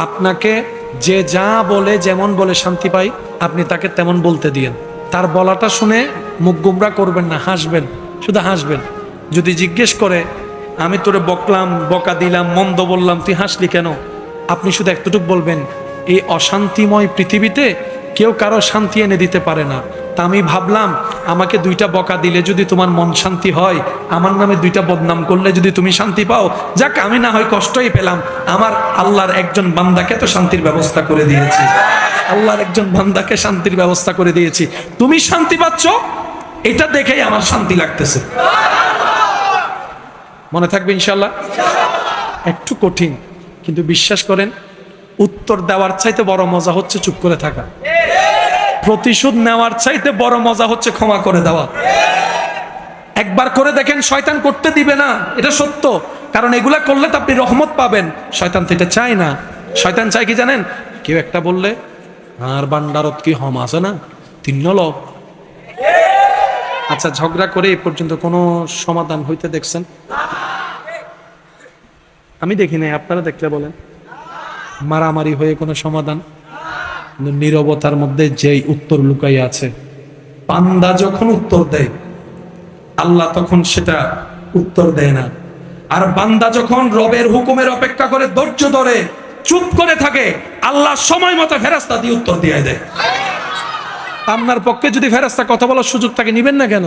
আপনাকে যে যা বলে যেমন বলে শান্তি পাই, আপনি তাকে তেমন বলতে দিয়েন। তার বলাটা শুনে মুখ গুমরা করবেন না, হাসবেন, শুধু হাসবেন। যদি জিজ্ঞেস করে আমি তোরে বকলাম, বকা দিলাম, মন্দ বললাম, তুই হাসলি কেন, আপনি শুধু একটুটুক বলবেন, এই অশান্তিময় পৃথিবীতে কেউ কারো শান্তি এনে দিতে পারে না। তা আমি ভাবলাম আমাকে 2টা বকা দিলে যদি তোমার মন শান্তি হয়, আমার নামে 2টা বদনাম করলে যদি তুমি শান্তি পাও, যাক আমি না হয় কষ্টই পেলাম, আমার আল্লাহর একজন বান্দাকে তো শান্তির ব্যবস্থা করে দিয়েছি, আল্লাহর একজন বান্দাকে শান্তির ব্যবস্থা করে দিয়েছি, তুমি শান্তি পাচ্ছ, এটা দেখেই আমার শান্তি লাগতেছে। মনে থাকবে ইনশাল্লাহ। একটু কঠিন, কিন্তু বিশ্বাস করেন উত্তর দেওয়ার চাইতে বড় মজা হচ্ছে চুপ করে থাকা। প্রতিশোধ নেওয়ার চাইতে বড় মজা হচ্ছে ক্ষমা করে দেওয়া। একবার করে দেখেন, শয়তান করতে দিবে না, এটা সত্য। কারণ এগুলা করলে তো আপনি রহমত পাবেন, শয়তান তো এটা চায় না। শয়তান চায় কি জানেন? কেউ একটা বললে আর বান্দারত কি হম আছে না 3 লোক। আচ্ছা, ঝগড়া করে এ পর্যন্ত কোনো সমাধান হইতে দেখছেন? আমি দেখি নাই, আপনারা দেখলে বলেন। মারামারি হয়ে কোনো সমাধান? নীরবতার মধ্যে যেই উত্তর লুকাই আছে, বান্দা যখন উত্তর দেয় আল্লাহ তখন সেটা উত্তর দেয় না। আর বান্দা যখন রবের হুকুমের অপেক্ষা করে ধৈর্য ধরে চুপ করে থাকে, আল্লাহ সময় মতো ফেরেশতা দিয়ে উত্তর দিয়ে দেয়। আপনার পক্ষে যদি ফেরেশতা কথা বলার সুযোগ থাকে, নিবেন না কেন?